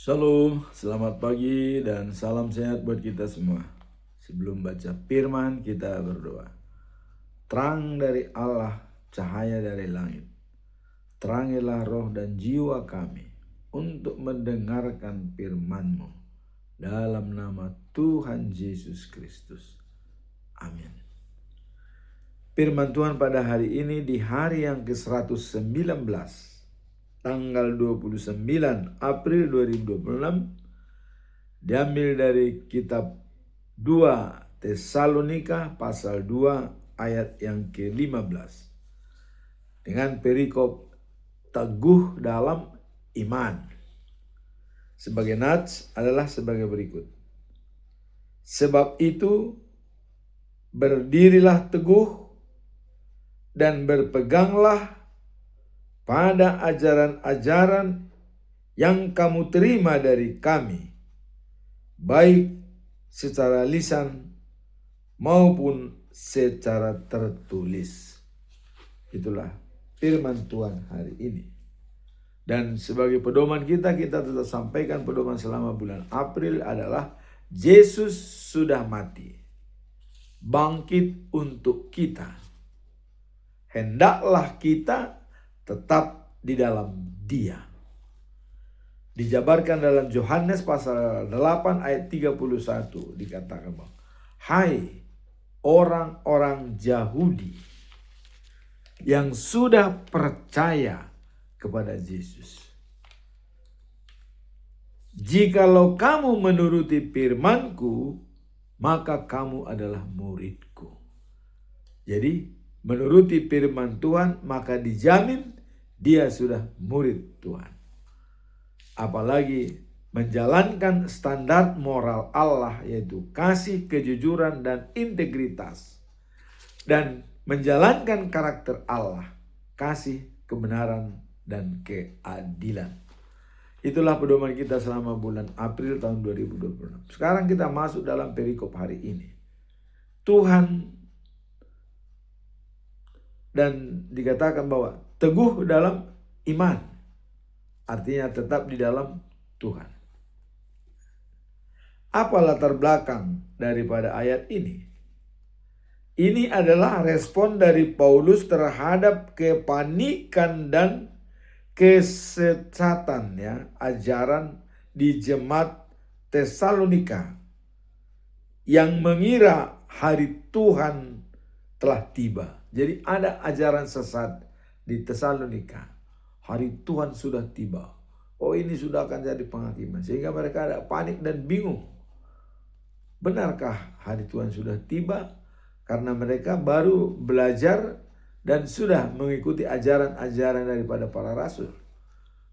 Shalom, selamat pagi dan salam sehat buat kita semua. Sebelum baca firman, kita berdoa. Terang dari Allah, cahaya dari langit. Terangilah roh dan jiwa kami untuk mendengarkan firman-Mu. Dalam nama Tuhan Yesus Kristus. Amin. Firman Tuhan pada hari ini di hari yang ke-119. Tanggal 29 April 2026 diambil dari kitab 2 Tesalonika pasal 2 ayat yang ke-15 dengan perikop teguh dalam iman. Sebagai nats adalah sebagai berikut. Sebab itu berdirilah teguh dan berpeganglah pada ajaran-ajaran yang kamu terima dari kami, baik secara lisan maupun secara tertulis. Itulah firman Tuhan hari ini. Dan sebagai pedoman kita tetap sampaikan pedoman selama bulan April adalah Yesus sudah mati, bangkit untuk kita. Hendaklah kita tetap di dalam Dia. Dijabarkan dalam Yohanes pasal 8 ayat 31 dikatakan bahwa hai orang-orang Yahudi yang sudah percaya kepada Yesus, jikalau kamu menuruti firman-Ku, maka kamu adalah murid-Ku. Jadi menuruti firman Tuhan maka dijamin dia sudah murid Tuhan. Apalagi menjalankan standar moral Allah, yaitu kasih, kejujuran, dan integritas. Dan menjalankan karakter Allah, kasih, kebenaran, dan keadilan. Itulah pedoman kita selama bulan April tahun 2026. Sekarang kita masuk dalam perikop hari ini. Tuhan, dan dikatakan bahwa teguh dalam iman, artinya tetap di dalam Tuhan. Apa latar belakang daripada ayat ini? Ini adalah respon dari Paulus terhadap kepanikan dan kesesatan ajaran di jemaat Tesalonika yang mengira hari Tuhan telah tiba. Jadi ada ajaran sesat di Tesalonika. Hari Tuhan sudah tiba. Oh, ini sudah akan jadi penghakiman. Sehingga mereka ada panik dan bingung. Benarkah hari Tuhan sudah tiba? Karena mereka baru belajar dan sudah mengikuti ajaran-ajaran daripada para rasul.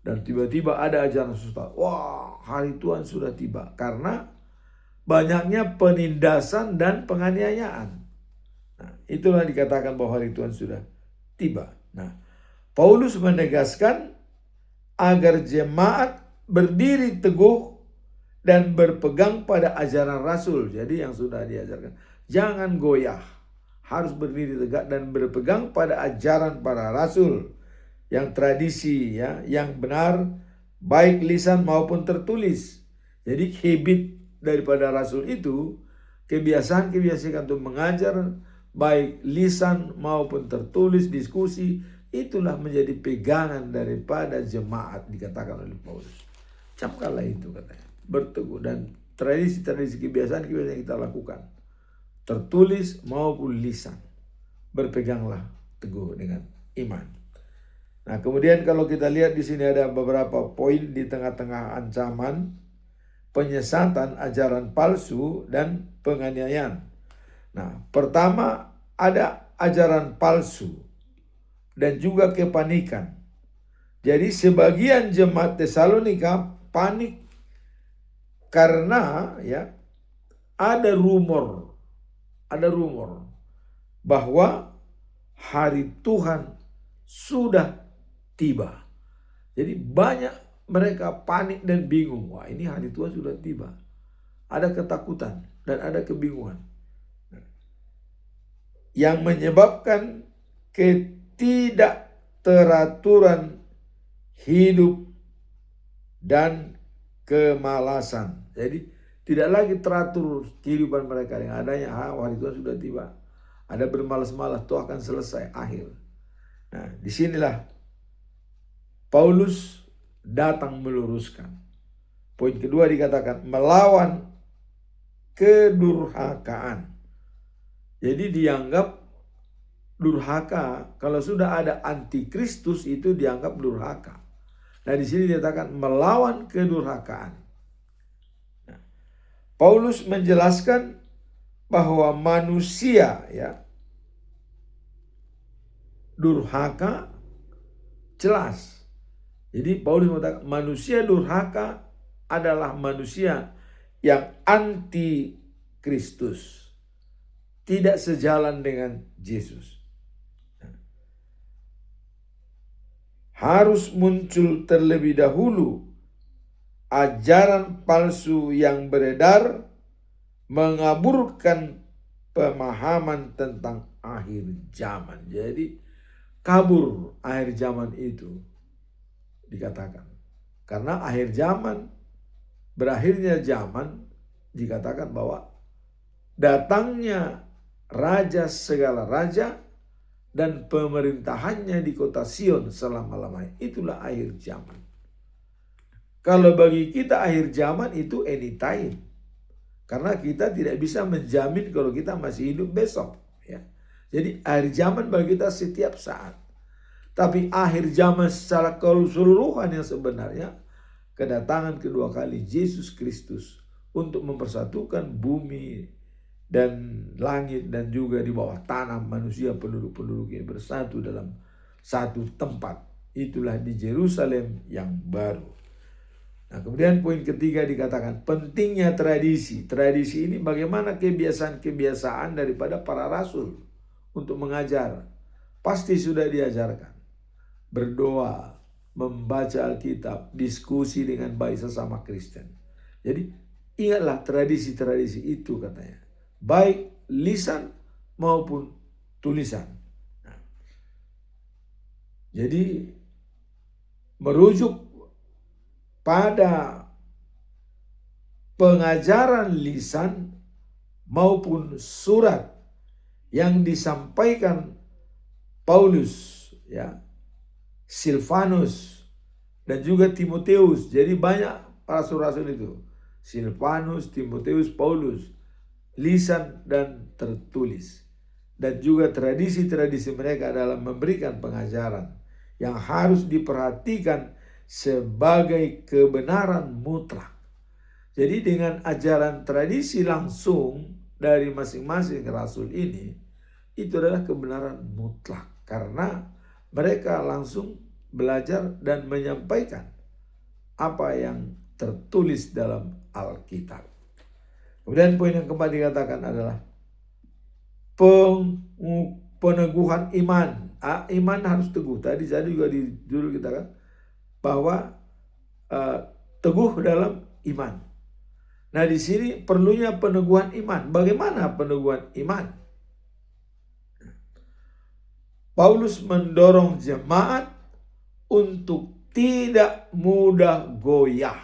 Dan tiba-tiba ada ajaran sesat. Wah, hari Tuhan sudah tiba. Karena banyaknya penindasan dan penganiayaan. Nah, itulah dikatakan bahwa hari Tuhan sudah tiba. Nah, Paulus menegaskan agar jemaat berdiri teguh dan berpegang pada ajaran rasul. Jadi yang sudah diajarkan, jangan goyah, harus berdiri tegak dan berpegang pada ajaran para rasul, yang tradisi yang benar, baik lisan maupun tertulis. Jadi habit daripada rasul itu kebiasaan-kebiasaan untuk mengajar, baik lisan maupun tertulis, diskusi, itulah menjadi pegangan daripada jemaat, dikatakan oleh Paulus. Camkanlah itu, katanya, berteguh, dan tradisi-tradisi kebiasaan-kebiasaan yang kita lakukan, tertulis maupun lisan, berpeganglah teguh dengan iman. Nah, kemudian kalau kita lihat di sini ada beberapa poin di tengah-tengah ancaman, penyesatan, ajaran palsu, dan penganiayaan. Nah, pertama ada ajaran palsu dan juga kepanikan. Jadi sebagian jemaat Tesalonika panik karena ada rumor bahwa hari Tuhan sudah tiba. Jadi banyak mereka panik dan bingung. Wah, ini hari Tuhan sudah tiba. Ada ketakutan dan ada kebingungan, yang menyebabkan ketidakteraturan hidup dan kemalasan. Jadi tidak lagi teratur kehidupan mereka dengan adanya hari Tuhan sudah tiba. Ada bermalas-malas, itu akan selesai akhir. Nah, disinilah Paulus datang meluruskan. Poin kedua dikatakan melawan kedurhakaan. Jadi dianggap durhaka, kalau sudah ada antikristus itu dianggap durhaka. Nah, di sini dikatakan melawan kedurhakaan. Nah, Paulus menjelaskan bahwa manusia ya durhaka jelas. Jadi Paulus mengatakan manusia durhaka adalah manusia yang anti Kristus, tidak sejalan dengan Yesus. Harus muncul terlebih dahulu ajaran palsu yang beredar, mengaburkan pemahaman tentang akhir zaman. Jadi kabur akhir zaman itu dikatakan. Karena akhir zaman, berakhirnya zaman dikatakan bahwa datangnya raja segala raja dan pemerintahannya di kota Sion selama-lamanya. Itulah akhir zaman. Kalau bagi kita akhir zaman itu anytime. Karena kita tidak bisa menjamin kalau kita masih hidup besok. Ya. Jadi akhir zaman bagi kita setiap saat. Tapi akhir zaman secara keseluruhan yang sebenarnya kedatangan kedua kali Yesus Kristus untuk mempersatukan bumi dan langit dan juga di bawah tanah manusia penduduk-penduduk ini bersatu dalam satu tempat. Itulah di Yerusalem yang baru. Nah, kemudian poin ketiga dikatakan pentingnya tradisi. Tradisi ini bagaimana kebiasaan-kebiasaan daripada para rasul untuk mengajar. Pasti sudah diajarkan. Berdoa, membaca Alkitab, diskusi dengan baik sesama Kristen. Jadi ingatlah tradisi-tradisi itu katanya. Baik lisan maupun tulisan. Nah, jadi merujuk pada pengajaran lisan maupun surat yang disampaikan Paulus, ya, Silvanus dan juga Timoteus. Jadi banyak para rasul itu. Silvanus, Timoteus, Paulus. Lisan dan tertulis. Dan juga tradisi-tradisi mereka dalam memberikan pengajaran yang harus diperhatikan sebagai kebenaran mutlak. Jadi dengan ajaran tradisi langsung dari masing-masing rasul ini, itu adalah kebenaran mutlak. Karena mereka langsung belajar dan menyampaikan apa yang tertulis dalam Alkitab. Kemudian poin yang keempat dikatakan adalah peneguhan iman. Iman harus teguh. Tadi saya juga dulu kita kan bahwa teguh dalam iman. Nah, di sini perlunya peneguhan iman. Bagaimana peneguhan iman? Paulus mendorong jemaat untuk tidak mudah goyah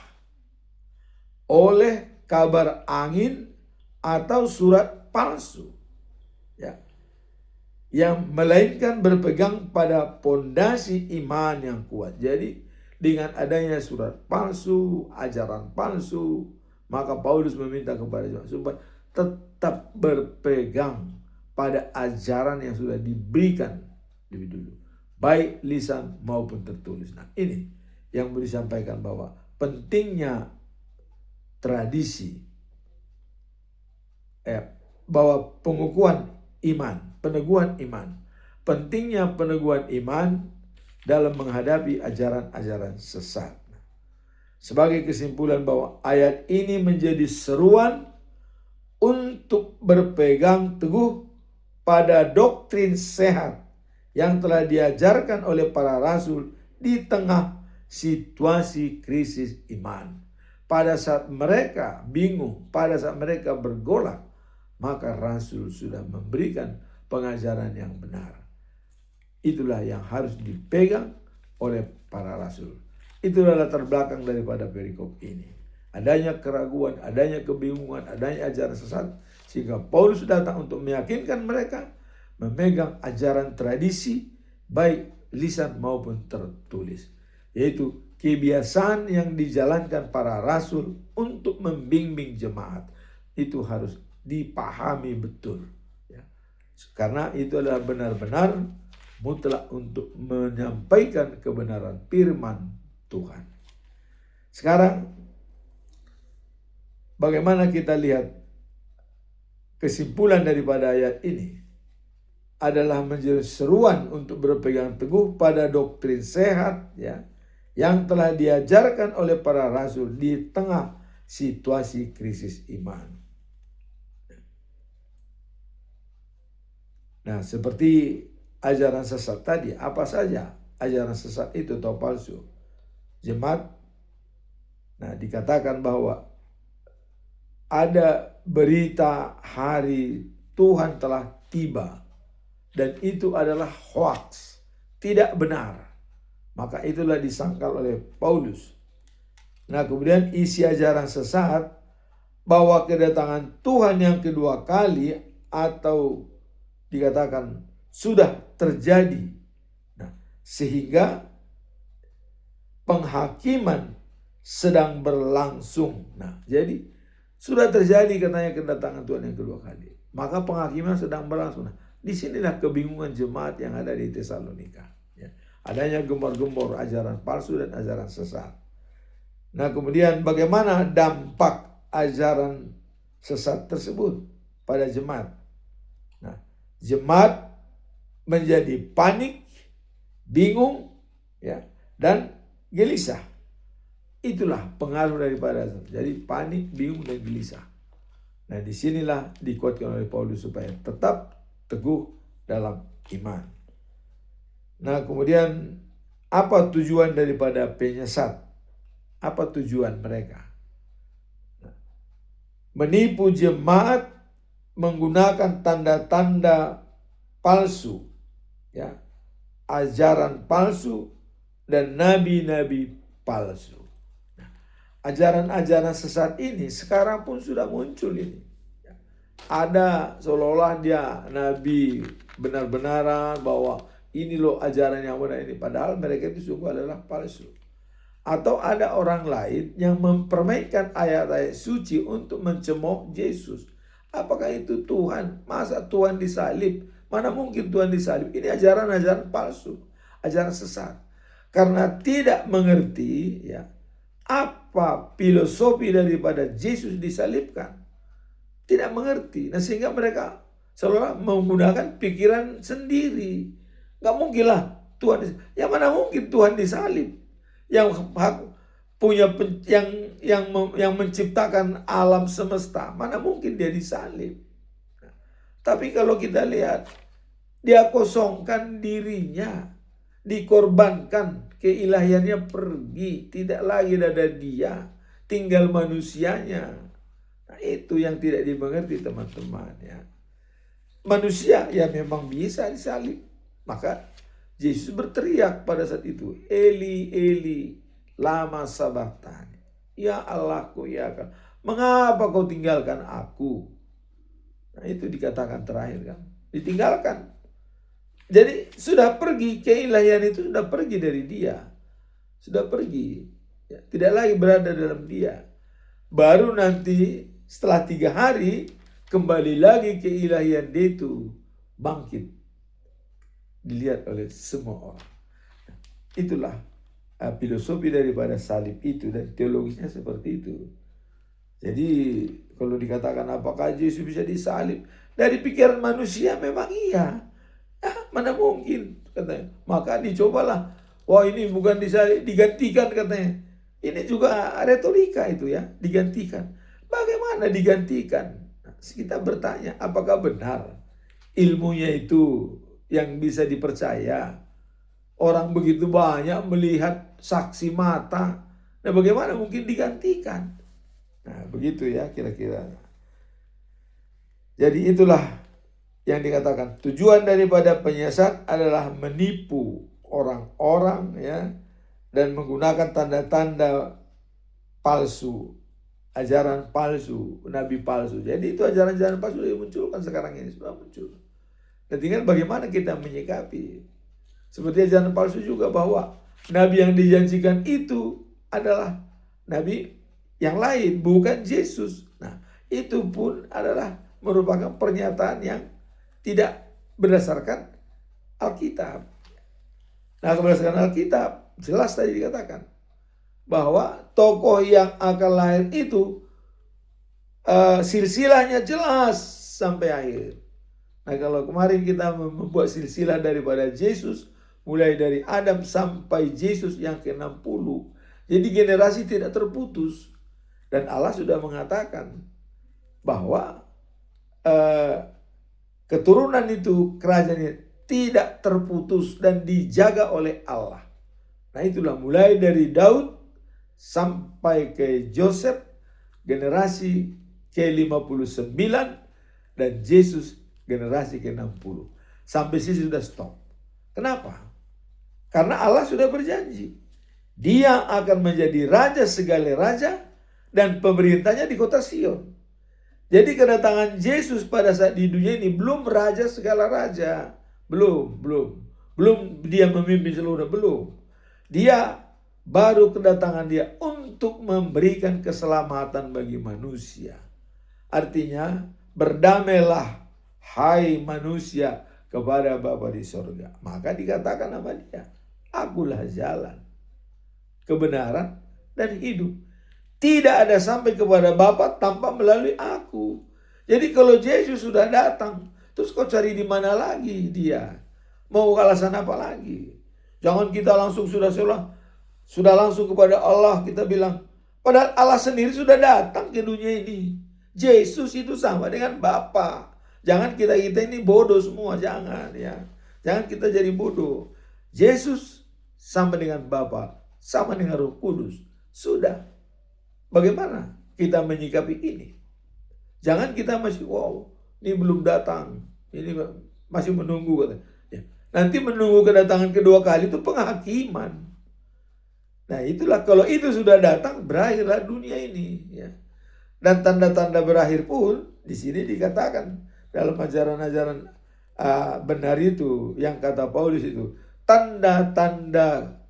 oleh kabar angin atau surat palsu, ya, yang melainkan berpegang pada pondasi iman yang kuat. Jadi dengan adanya surat palsu, ajaran palsu, maka Paulus meminta kepada jemaat supaya tetap berpegang pada ajaran yang sudah diberikan lebih dulu, baik lisan maupun tertulis. Nah, ini yang mau disampaikan bahwa pentingnya tradisi, bahwa peneguhan iman, pentingnya peneguhan iman dalam menghadapi ajaran-ajaran sesat. Sebagai kesimpulan bahwa ayat ini menjadi seruan untuk berpegang teguh pada doktrin sehat yang telah diajarkan oleh para rasul di tengah situasi krisis iman. Pada saat mereka bingung, pada saat mereka bergolak, maka rasul sudah memberikan pengajaran yang benar. Itulah yang harus dipegang oleh para rasul. Itulah latar belakang daripada perikop ini. adanya keraguan, adanya kebingungan, adanya ajaran sesat, sehingga Paulus datang untuk meyakinkan mereka memegang ajaran tradisi baik lisan maupun tertulis, yaitu kebiasaan yang dijalankan para rasul untuk membimbing jemaat. Itu harus dipahami betul, ya. Karena itu adalah benar-benar mutlak untuk menyampaikan kebenaran firman Tuhan. Sekarang bagaimana kita lihat kesimpulan daripada ayat ini adalah menjadi seruan untuk berpegang teguh pada doktrin sehat, ya, yang telah diajarkan oleh para rasul di tengah situasi krisis iman. Nah, seperti ajaran sesat tadi, apa saja ajaran sesat itu atau palsu? Jemaat, nah, dikatakan bahwa ada berita hari Tuhan telah tiba, dan itu adalah hoax, tidak benar. Maka itulah disangkal oleh Paulus. Nah, kemudian isi ajaran sesat bahwa kedatangan Tuhan yang kedua kali atau dikatakan sudah terjadi. Nah, sehingga penghakiman sedang berlangsung. Nah, jadi sudah terjadi katanya kedatangan Tuhan yang kedua kali. Maka penghakiman sedang berlangsung. Nah, disinilah kebingungan jemaat yang ada di Tesalonika. Ya. Adanya gembor-gembor ajaran palsu dan ajaran sesat. Nah, kemudian bagaimana dampak ajaran sesat tersebut pada jemaat? Nah, jemaat menjadi panik, bingung, ya, dan gelisah. Itulah pengaruh daripada, jadi panik, bingung, dan gelisah. Nah, disinilah dikuatkan oleh Paulus supaya tetap teguh dalam iman. Nah, kemudian apa tujuan daripada penyesat? Apa tujuan mereka? Nah, menipu jemaat menggunakan tanda-tanda palsu, ya, ajaran palsu dan nabi-nabi palsu. Nah, ajaran-ajaran sesat ini sekarang pun sudah muncul ini. Ada seolah-olah dia nabi benar-benaran bahwa ini loh ajaran yang benar ini, padahal mereka itu sungguh adalah palsu. Atau ada orang lain yang mempermainkan ayat-ayat suci untuk mencemooh Yesus. Apakah itu Tuhan? Masa Tuhan disalib? Mana mungkin Tuhan disalib? Ini ajaran-ajaran palsu, ajaran sesat. Karena tidak mengerti, ya, apa filosofi daripada Yesus disalibkan. Tidak mengerti. Nah, sehingga mereka seolah menggunakan pikiran sendiri. Gak mungkin lah Tuhan disalib. Yang mana mungkin Tuhan disalib? Yang punya yang menciptakan alam semesta, mana mungkin dia disalib? Nah, tapi kalau kita lihat, dia kosongkan dirinya, dikorbankan, keilahiannya pergi, tidak lagi ada dia, tinggal manusianya. Nah, itu yang tidak dimengerti teman-teman, ya. Manusia ya memang bisa disalib. Maka Yesus berteriak pada saat itu, Eli, Eli, lama sabachthani. Ya Allahku, ya Allah, mengapa kau tinggalkan aku? Nah, itu dikatakan terakhir kan, ditinggalkan. Jadi sudah pergi, keilahian itu sudah pergi dari dia. Sudah pergi, ya, tidak lagi berada dalam dia. Baru nanti setelah 3 hari, kembali lagi keilahian dia itu bangkit, dilihat oleh semua orang. Itulah filosofi daripada salib itu, dan teologisnya seperti itu. Jadi kalau dikatakan apakah Yesus bisa disalib, dari pikiran manusia memang iya. Mana mungkin katanya. Maka dicobalah, wah ini bukan disalib, digantikan katanya. Ini juga retorika itu, ya, digantikan. Bagaimana digantikan? Nah, kita bertanya, apakah benar ilmunya itu yang bisa dipercaya? Orang begitu banyak melihat saksi mata. Nah, bagaimana mungkin digantikan? Nah, begitu ya kira-kira. Jadi itulah yang dikatakan tujuan daripada penyesat adalah menipu orang-orang, ya, dan menggunakan tanda-tanda palsu ajaran palsu, nabi palsu. Jadi itu ajaran-ajaran palsu yang dimunculkan sekarang ini, sudah muncul. Dan tinggal bagaimana kita menyikapi. Seperti ajaran palsu juga bahwa nabi yang dijanjikan itu adalah nabi yang lain, bukan Yesus. Nah, itu pun adalah merupakan pernyataan yang tidak berdasarkan Alkitab. Nah, berdasarkan Alkitab, jelas tadi dikatakan bahwa tokoh yang akan lahir itu silsilahnya jelas sampai akhir. Nah, kalau kemarin kita membuat silsilah daripada Yesus, mulai dari Adam sampai Yesus yang ke-60. Jadi generasi tidak terputus. Dan Allah sudah mengatakan bahwa keturunan itu, kerajaannya tidak terputus dan dijaga oleh Allah. Nah, itulah mulai dari Daud sampai ke Yosef, generasi ke-59, dan Yesus generasi ke-60. Sampai sini sudah stop. Kenapa? Karena Allah sudah berjanji. Dia akan menjadi raja segala raja dan pemerintahnya di kota Sion. Jadi kedatangan Yesus pada saat di dunia ini belum raja segala raja. Belum dia memimpin seluruh, belum. Dia baru kedatangan dia untuk memberikan keselamatan bagi manusia. Artinya berdamailah hai manusia kepada Bapa di sorga. Maka dikatakan sama dia, akulah jalan, kebenaran, dan hidup. Tidak ada sampai kepada Bapa tanpa melalui aku. Jadi kalau Yesus sudah datang, terus kau cari di mana lagi dia? Mau alasan apa lagi? Jangan kita langsung sudah langsung kepada Allah kita bilang. Padahal Allah sendiri sudah datang ke dunia ini. Yesus itu sama dengan Bapa. Jangan kita ini bodoh semua, jangan ya. Jangan kita jadi bodoh. Yesus sama dengan Bapa, sama dengan Roh Kudus. Sudah. Bagaimana kita menyikapi ini? Jangan kita masih ini belum datang, ini masih menunggu. Ya. Nanti menunggu kedatangan kedua kali itu penghakiman. Nah, itulah kalau itu sudah datang, berakhirlah dunia ini. Ya. Dan tanda-tanda berakhir pun di sini dikatakan dalam ajaran-ajaran benar itu yang kata Paulus itu, tanda-tanda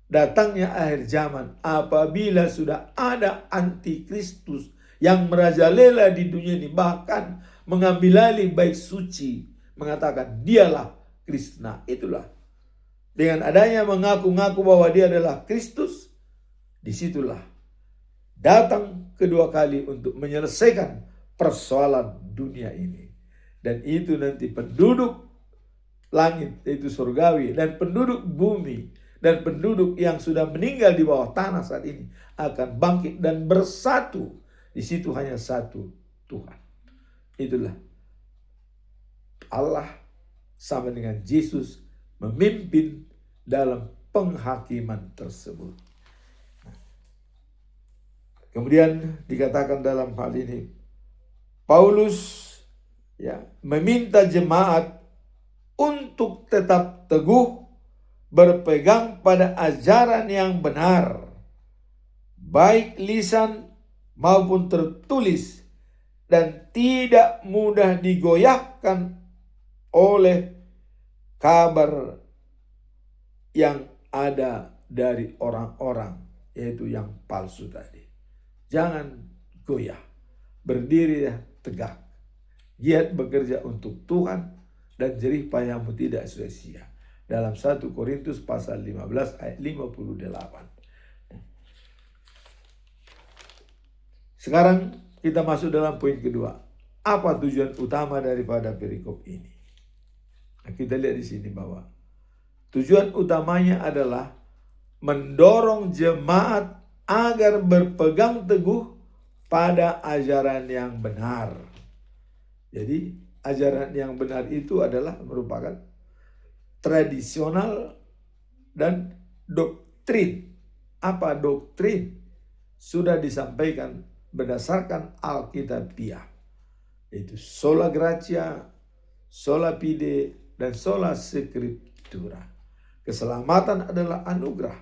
datangnya akhir zaman apabila sudah ada antikristus yang merajalela di dunia ini, bahkan mengambil alih bait suci, mengatakan dialah Krishna. Itulah dengan adanya mengaku-ngaku bahwa dia adalah Kristus, disitulah datang kedua kali untuk menyelesaikan persoalan dunia ini. Dan itu nanti penduduk langit, yaitu surgawi, dan penduduk bumi, dan penduduk yang sudah meninggal di bawah tanah saat ini akan bangkit dan bersatu. Di situ hanya satu Tuhan. Itulah Allah sama dengan Yesus memimpin dalam penghakiman tersebut. Kemudian dikatakan dalam hal ini, Paulus meminta jemaat untuk tetap teguh berpegang pada ajaran yang benar, baik lisan maupun tertulis, dan tidak mudah digoyahkan oleh kabar yang ada dari orang-orang, yaitu yang palsu tadi. Jangan goyah, berdiri tegak, giat bekerja untuk Tuhan, dan jerih payahmu tidak sia-sia. Dalam 1 Korintus pasal 15 ayat 58. Sekarang kita masuk dalam poin kedua. Apa tujuan utama daripada perikop ini? Nah, kita lihat di sini bahwa tujuan utamanya adalah mendorong jemaat agar berpegang teguh pada ajaran yang benar. Jadi ajaran yang benar itu adalah merupakan tradisional dan doktrin. Apa doktrin? Sudah disampaikan berdasarkan Alkitabiah, yaitu sola gratia, sola fide, dan sola scriptura. Keselamatan adalah anugerah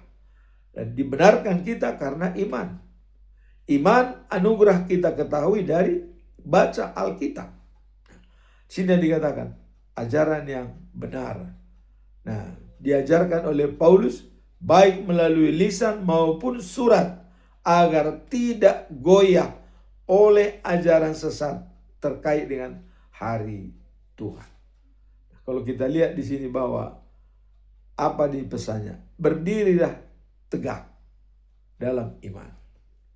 dan dibenarkan kita karena iman. Iman anugerah kita ketahui dari baca Alkitab. Sini dikatakan ajaran yang benar. Nah, diajarkan oleh Paulus baik melalui lisan maupun surat agar tidak goyah oleh ajaran sesat terkait dengan hari Tuhan. Kalau kita lihat di sini bahwa apa di pesannya? Berdirilah tegak dalam iman.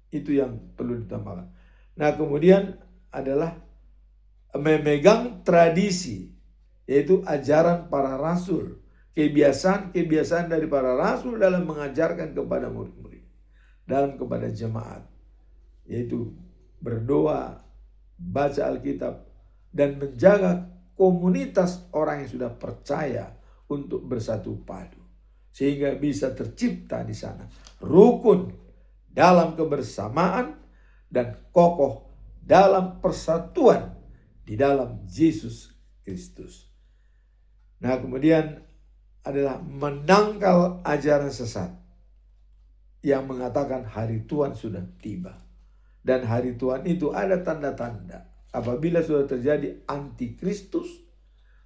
Itu yang perlu ditambahkan. Nah, kemudian adalah memegang tradisi, yaitu ajaran para rasul, kebiasaan dari para rasul dalam mengajarkan kepada murid-murid, dalam kepada jemaat, yaitu berdoa, baca Alkitab, dan menjaga komunitas orang yang sudah percaya untuk bersatu padu, sehingga bisa tercipta di sana rukun dalam kebersamaan dan kokoh dalam persatuan di dalam Yesus Kristus. Nah, kemudian adalah menangkal ajaran sesat yang mengatakan hari Tuhan sudah tiba. Dan hari Tuhan itu ada tanda-tanda. Apabila sudah terjadi antikristus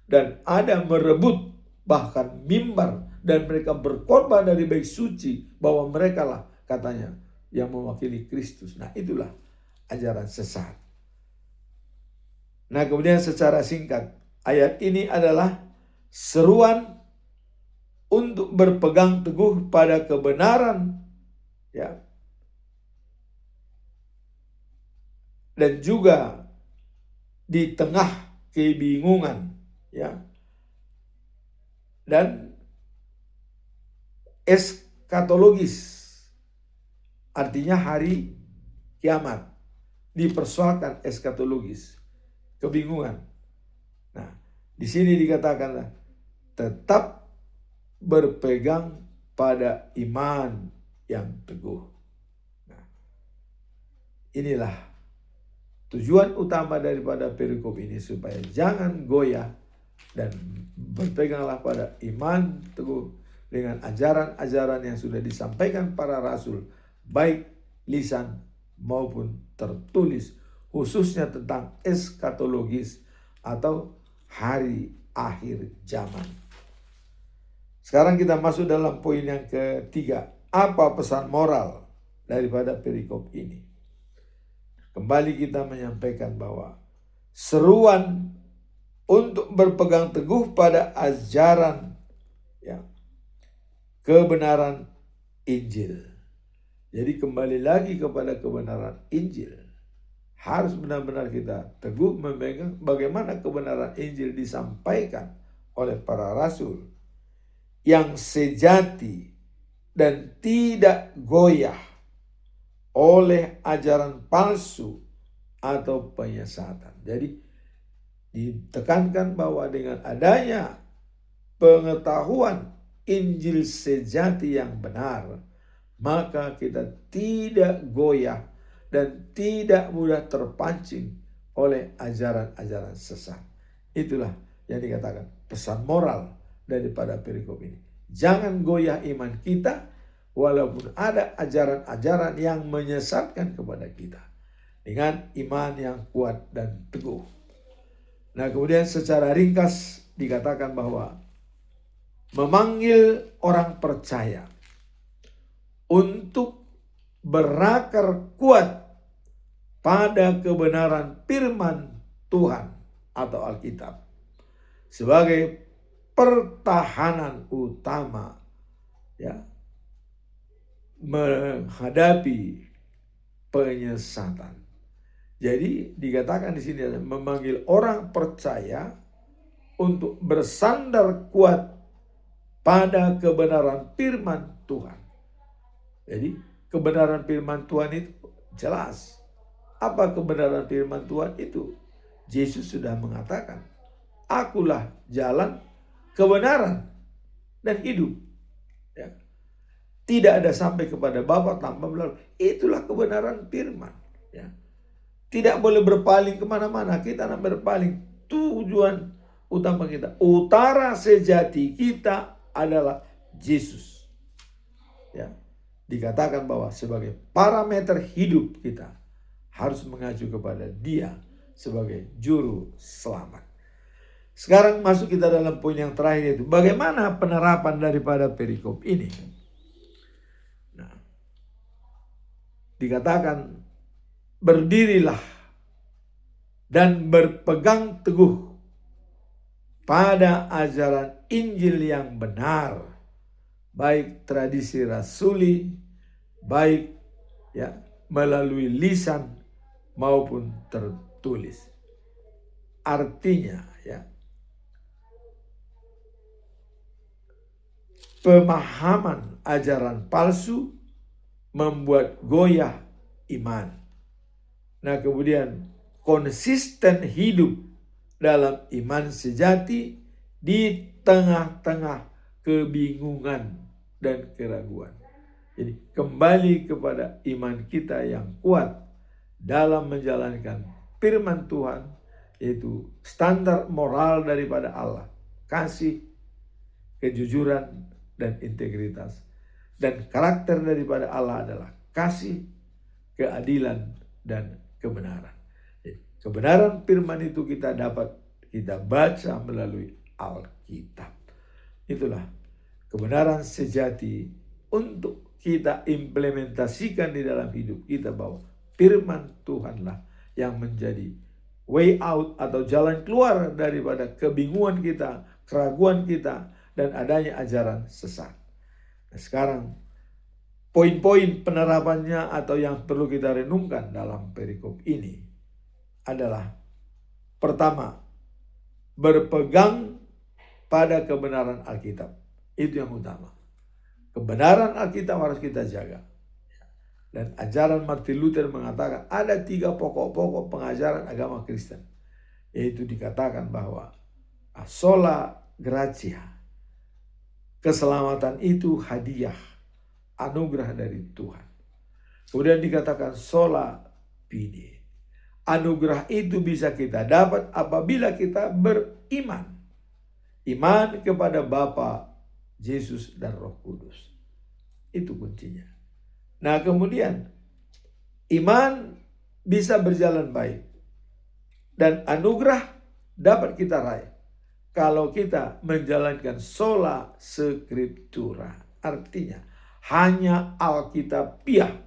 dan ada merebut bahkan mimbar dan mereka berkorban dari bait suci bahwa mereka lah katanya yang mewakili Kristus. Nah, itulah ajaran sesat. Nah, kemudian secara singkat, ayat ini adalah seruan untuk berpegang teguh pada kebenaran, ya, dan juga di tengah kebingungan, ya, dan eskatologis, artinya hari kiamat, dipersoalkan eskatologis, kebingungan. Nah, di sini dikatakanlah tetap berpegang pada iman yang teguh. Nah, inilah tujuan utama daripada perikop ini, supaya jangan goyah dan berpeganglah pada iman teguh dengan ajaran-ajaran yang sudah disampaikan para rasul, baik lisan maupun tertulis, khususnya tentang eskatologis atau hari akhir zaman. Sekarang kita masuk dalam poin yang ketiga. Apa pesan moral daripada perikop ini? Kembali kita menyampaikan bahwa seruan untuk berpegang teguh pada ajaran, ya, kebenaran Injil. Jadi kembali lagi kepada kebenaran Injil. Harus benar-benar kita teguh memegang bagaimana kebenaran Injil disampaikan oleh para rasul, yang sejati dan tidak goyah oleh ajaran palsu atau penyesatan. Jadi ditekankan bahwa dengan adanya pengetahuan Injil sejati yang benar, maka kita tidak goyah dan tidak mudah terpancing oleh ajaran-ajaran sesat. Itulah yang dikatakan pesan moral daripada perikop ini. Jangan goyah iman kita walaupun ada ajaran-ajaran yang menyesatkan kepada kita, dengan iman yang kuat dan teguh. Nah, kemudian secara ringkas dikatakan bahwa memanggil orang percaya untuk berakar kuat pada kebenaran firman Tuhan atau Alkitab sebagai pertahanan utama, ya, menghadapi penyesatan. Jadi dikatakan di sini adalah memanggil orang percaya untuk bersandar kuat pada kebenaran firman Tuhan. Jadi kebenaran firman Tuhan itu jelas. Apa kebenaran firman Tuhan itu? Yesus sudah mengatakan, "Akulah jalan, kebenaran, dan hidup." Ya. Tidak ada sampai kepada Bapa tanpa melalui. Itulah kebenaran firman. Ya. Tidak boleh berpaling kemana-mana. Kita nak berpaling. Tujuan utama kita, utara sejati kita adalah Yesus. Ya. dikatakan bahwa sebagai parameter hidup kita harus mengacu kepada Dia sebagai juru selamat. Sekarang masuk kita dalam poin yang terakhir, yaitu bagaimana penerapan daripada perikop ini. Nah, dikatakan berdirilah dan berpegang teguh pada ajaran Injil yang benar, baik tradisi rasuli, baik melalui lisan maupun tertulis. Artinya pemahaman ajaran palsu membuat goyah iman. Nah, kemudian konsisten hidup dalam iman sejati di tengah-tengah kebingungan dan keraguan. Jadi kembali kepada iman kita yang kuat dalam menjalankan firman Tuhan, yaitu standar moral daripada Allah, kasih, kejujuran, dan integritas. Dan karakter daripada Allah adalah kasih, keadilan, dan kebenaran. Kebenaran firman itu kita baca melalui Alkitab. Itulah kebenaran sejati untuk kita implementasikan di dalam hidup kita, bahwa firman Tuhanlah yang menjadi way out atau jalan keluar daripada kebingungan kita, keraguan kita, dan adanya ajaran sesat. Nah, sekarang poin-poin penerapannya atau yang perlu kita renungkan dalam perikop ini adalah: pertama, berpegang pada kebenaran Alkitab. Itu yang utama. Kebenaran Alkitab harus kita jaga. Dan ajaran Martin Luther mengatakan ada 3 pokok-pokok pengajaran agama Kristen. Yaitu dikatakan bahwa sola gratia, keselamatan itu hadiah, anugerah dari Tuhan. Kemudian dikatakan sola fide, anugerah itu bisa kita dapat apabila kita beriman. Iman kepada Bapa, Yesus, dan Roh Kudus. Itu kuncinya. Nah, kemudian iman bisa berjalan baik. Dan anugerah dapat kita raih kalau kita menjalankan sola scriptura. Artinya hanya Alkitabiah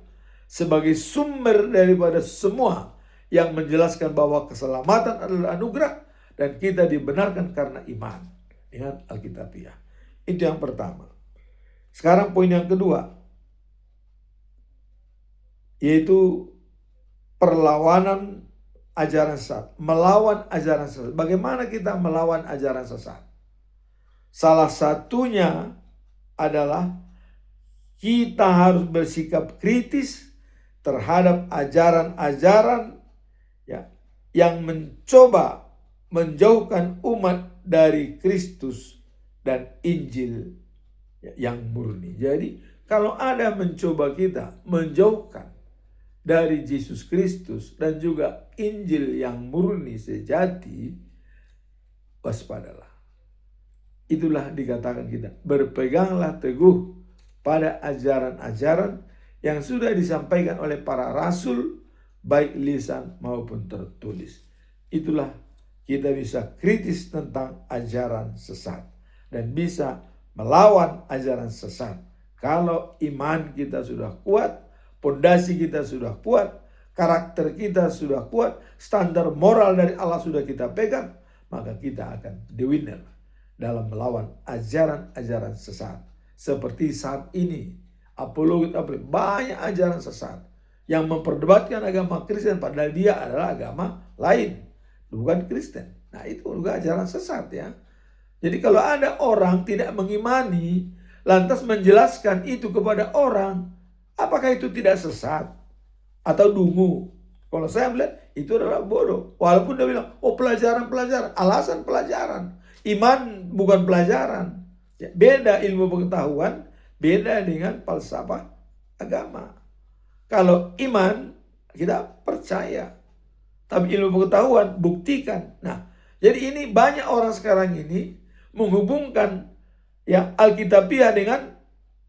sebagai sumber daripada semua yang menjelaskan bahwa keselamatan adalah anugerah dan kita dibenarkan karena iman dengan Alkitabiah. Itu yang pertama. Sekarang poin yang kedua, yaitu perlawanan ajaran sesat, melawan ajaran sesat. Bagaimana kita melawan ajaran sesat? Salah satunya adalah kita harus bersikap kritis terhadap ajaran-ajaran yang mencoba menjauhkan umat dari Kristus dan Injil yang murni. Jadi kalau ada mencoba kita menjauhkan dari Yesus Kristus dan juga Injil yang murni sejati, waspadalah. Itulah dikatakan kita, berpeganglah teguh pada ajaran-ajaran yang sudah disampaikan oleh para rasul, baik lisan maupun tertulis. Itulah kita bisa kritis tentang ajaran sesat dan bisa melawan ajaran sesat. Kalau iman kita sudah kuat, pondasi kita sudah kuat, karakter kita sudah kuat, standar moral dari Allah sudah kita pegang, maka kita akan the winner dalam melawan ajaran-ajaran sesat. Seperti saat ini, apologet banyak ajaran sesat yang memperdebatkan agama Kristen padahal dia adalah agama lain, bukan Kristen. Nah, itu juga ajaran sesat ya. Jadi kalau ada orang tidak mengimani, lantas menjelaskan itu kepada orang, apakah itu tidak sesat atau dungu? Kalau saya melihat itu adalah bodoh. Walaupun dia bilang, oh pelajaran-pelajaran, alasan pelajaran. Iman bukan pelajaran. Ya, beda ilmu pengetahuan, beda dengan falsafah agama. Kalau iman, kita percaya. Tapi ilmu pengetahuan, buktikan. Nah, jadi ini banyak orang sekarang ini menghubungkan Alkitabiah dengan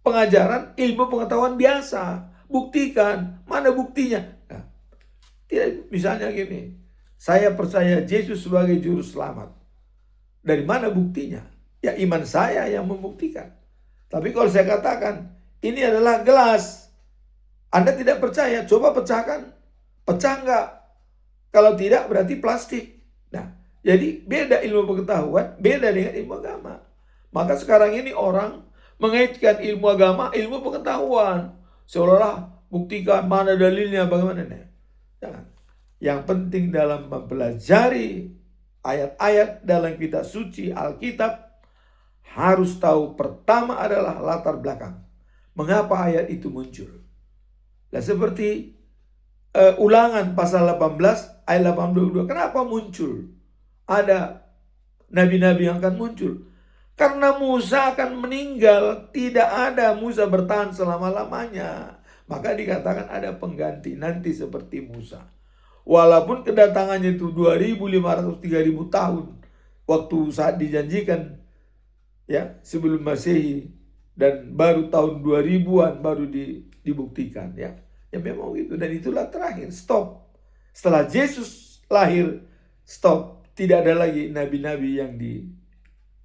pengajaran ilmu pengetahuan biasa. Buktikan, mana buktinya? Nah, tidak, misalnya gini, saya percaya Yesus sebagai juru selamat. Dari mana buktinya? Ya iman saya yang membuktikan. Tapi kalau saya katakan, ini adalah gelas, Anda tidak percaya, coba pecahkan. Pecah enggak? Kalau tidak berarti plastik. Nah, jadi beda ilmu pengetahuan, beda dengan ilmu agama. Maka sekarang ini orang mengaitkan ilmu agama, ilmu pengetahuan. Seolah-olah buktikan mana dalilnya, bagaimana. Jangan. Yang penting dalam mempelajari ayat-ayat dalam kitab suci Alkitab, harus tahu pertama adalah latar belakang. Mengapa ayat itu muncul? Nah, seperti Ulangan pasal 18 ayat 82. Kenapa muncul? Ada nabi-nabi yang akan muncul. Karena Musa akan meninggal. Tidak ada Musa bertahan selama-lamanya. Maka dikatakan ada pengganti nanti seperti Musa. Walaupun kedatangannya itu 2500-3000 tahun. Waktu saat dijanjikan ya sebelum Masehi. Dan baru tahun 2000-an baru dibuktikan ya. Ya memang gitu, dan itulah terakhir, stop. Setelah Yesus lahir, stop. Tidak ada lagi nabi-nabi yang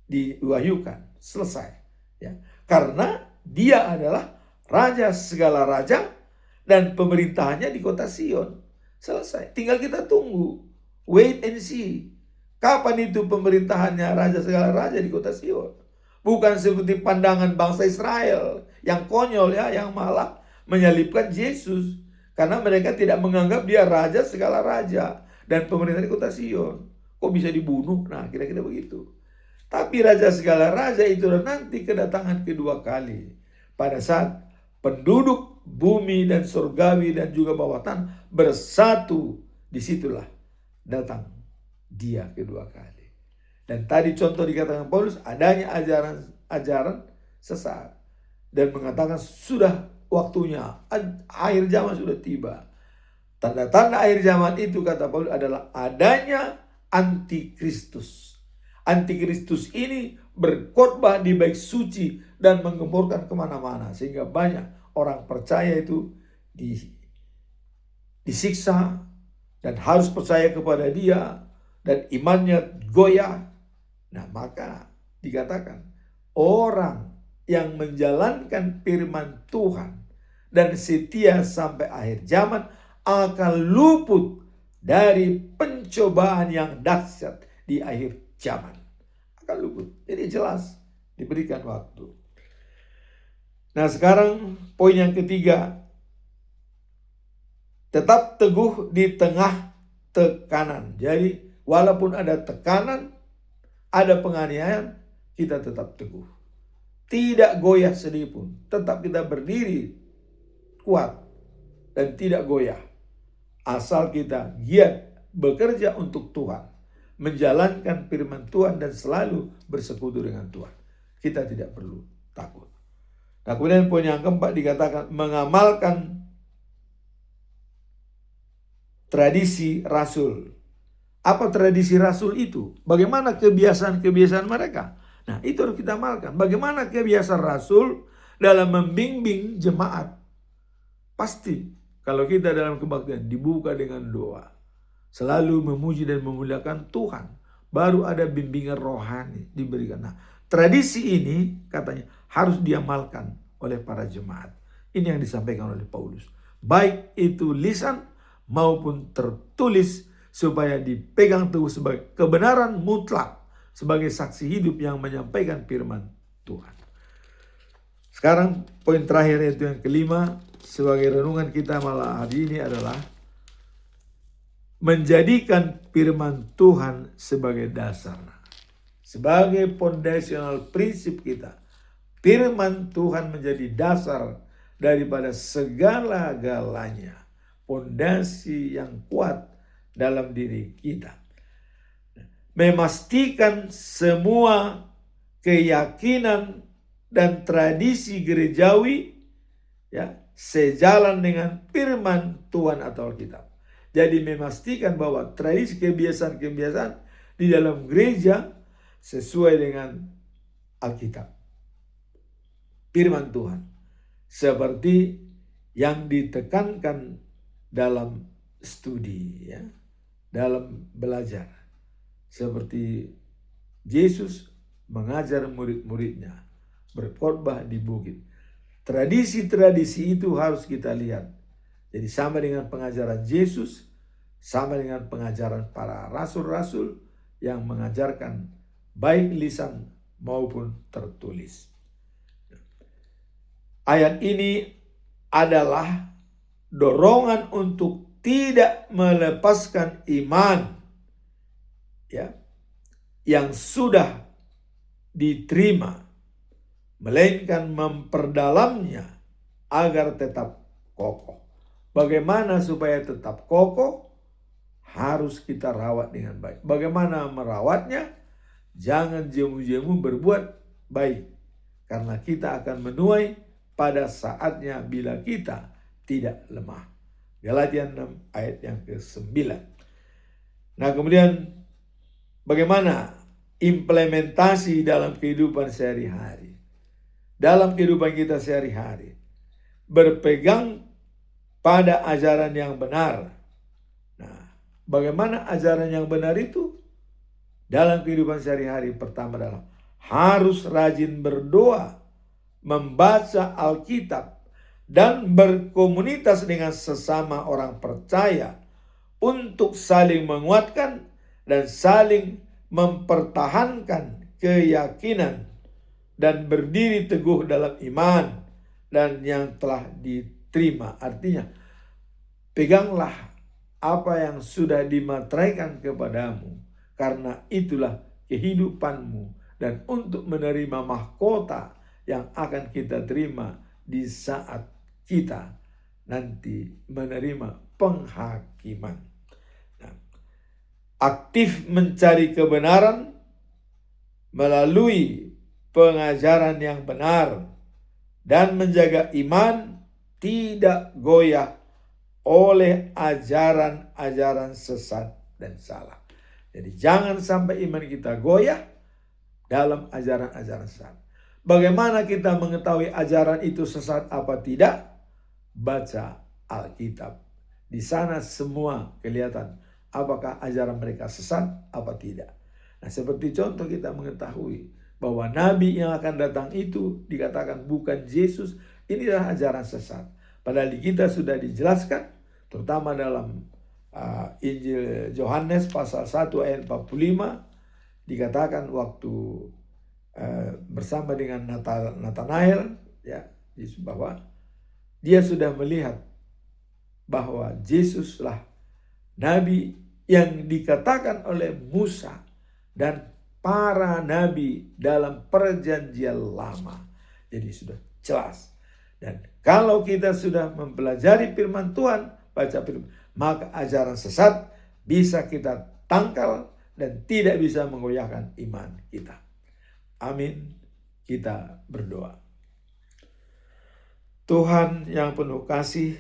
diwahyukan, selesai. Ya. Karena dia adalah raja segala raja dan pemerintahannya di kota Sion. Selesai, tinggal kita tunggu. Wait and see. Kapan itu pemerintahannya raja segala raja di kota Sion? Bukan seperti pandangan bangsa Israel yang konyol ya, yang malah menyalibkan Yesus karena mereka tidak menganggap dia raja segala raja dan pemerintah di kota Sion. Kok bisa dibunuh? Nah, kira-kira begitu. Tapi raja segala raja itu nanti kedatangan kedua kali pada saat penduduk bumi dan surgawi dan juga bawah tanah bersatu. Disitulah datang dia kedua kali. Dan tadi contoh dikatakan Paulus, adanya ajaran sesat dan mengatakan sudah waktunya, akhir zaman sudah tiba. Tanda-tanda akhir zaman itu kata Paulus adalah adanya antikristus. Antikristus ini berkhotbah di bait suci dan menggemborkan kemana-mana. Sehingga banyak orang percaya itu disiksa dan harus percaya kepada dia dan imannya goyah. Nah, maka dikatakan orang yang menjalankan firman Tuhan dan setia sampai akhir zaman akan luput dari pencobaan yang dahsyat di akhir zaman. Akan luput. Jadi jelas diberikan waktu. Nah, sekarang poin yang ketiga. Tetap teguh di tengah tekanan. Jadi walaupun ada tekanan, ada penganiayaan, kita tetap teguh. Tidak goyah sedikitpun. Tetap kita berdiri kuat dan tidak goyah. Asal kita giat bekerja untuk Tuhan. Menjalankan firman Tuhan dan selalu bersekutu dengan Tuhan. Kita tidak perlu takut. Nah, kemudian poin yang keempat dikatakan mengamalkan tradisi rasul. Apa tradisi rasul itu? Bagaimana kebiasaan-kebiasaan mereka? Nah, itu harus kita amalkan. Bagaimana kebiasaan rasul dalam membimbing jemaat? Pasti kalau kita dalam kebaktian dibuka dengan doa. Selalu memuji dan memuliakan Tuhan. Baru ada bimbingan rohani diberikan. Nah, tradisi ini katanya harus diamalkan oleh para jemaat. Ini yang disampaikan oleh Paulus. Baik itu lisan maupun tertulis supaya dipegang teguh sebagai kebenaran mutlak. Sebagai saksi hidup yang menyampaikan firman Tuhan. Sekarang poin terakhir yaitu yang kelima. Sebagai renungan kita malam hari ini adalah menjadikan firman Tuhan sebagai dasar. Sebagai fondasional prinsip kita. Firman Tuhan menjadi dasar daripada segala-galanya. Fondasi yang kuat dalam diri kita. Memastikan semua keyakinan dan tradisi gerejawi ya sejalan dengan firman Tuhan atau Alkitab. Jadi memastikan bahwa tradisi kebiasaan-kebiasaan di dalam gereja sesuai dengan Alkitab. Firman Tuhan. seperti yang ditekankan dalam studi, ya, dalam belajar. Seperti Yesus mengajar murid-muridnya berkhotbah di bukit. Tradisi-tradisi itu harus kita lihat. Jadi sama dengan pengajaran Yesus, sama dengan pengajaran para rasul-rasul yang mengajarkan baik lisan maupun tertulis. Ayat ini adalah dorongan untuk tidak melepaskan iman, ya, yang sudah diterima, melainkan memperdalamnya agar tetap kokoh. Bagaimana supaya tetap kokoh? Harus kita rawat dengan baik. Bagaimana merawatnya? Jangan jemu-jemu berbuat baik, karena kita akan menuai pada saatnya bila kita tidak lemah. Galatia 6 ayat yang ke-9. Nah, kemudian bagaimana implementasi dalam kehidupan sehari-hari? Dalam kehidupan kita sehari-hari, berpegang pada ajaran yang benar. Nah, bagaimana ajaran yang benar itu? Dalam kehidupan sehari-hari, pertama adalah harus rajin berdoa, membaca Alkitab, dan berkomunitas dengan sesama orang percaya untuk saling menguatkan dan saling mempertahankan keyakinan dan berdiri teguh dalam iman dan yang telah diterima. Artinya, peganglah apa yang sudah dimateraikan kepadamu, karena itulah kehidupanmu, dan untuk menerima mahkota yang akan kita terima di saat kita nanti menerima penghakiman. Nah, aktif mencari kebenaran melalui pengajaran yang benar dan menjaga iman tidak goyah oleh ajaran-ajaran sesat dan salah. Jadi jangan sampai iman kita goyah dalam ajaran-ajaran sesat. Bagaimana kita mengetahui ajaran itu sesat apa tidak? Baca Alkitab. Di sana semua kelihatan apakah ajaran mereka sesat apa tidak. Nah, seperti contoh kita mengetahui bahwa nabi yang akan datang itu dikatakan bukan Yesus, inilah ajaran sesat. Padahal di kita sudah dijelaskan, terutama dalam Injil Yohanes pasal 1 ayat 45, dikatakan waktu bersama dengan Nathanael, ya, bahwa dia sudah melihat bahwa Yesuslah nabi yang dikatakan oleh Musa dan para nabi dalam perjanjian lama. Jadi sudah jelas. Dan kalau kita sudah mempelajari firman Tuhan, baca firman, maka ajaran sesat bisa kita tangkal dan tidak bisa menggoyahkan iman kita. Amin. Kita berdoa. Tuhan yang penuh kasih,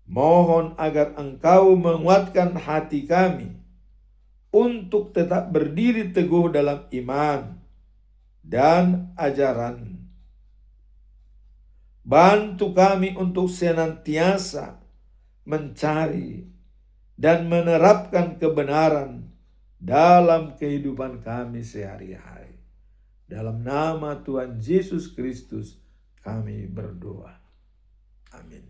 mohon agar Engkau menguatkan hati kami untuk tetap berdiri teguh dalam iman dan ajaran. Bantu kami untuk senantiasa mencari dan menerapkan kebenaran dalam kehidupan kami sehari-hari. Dalam nama Tuhan Yesus Kristus kami berdoa. Amin.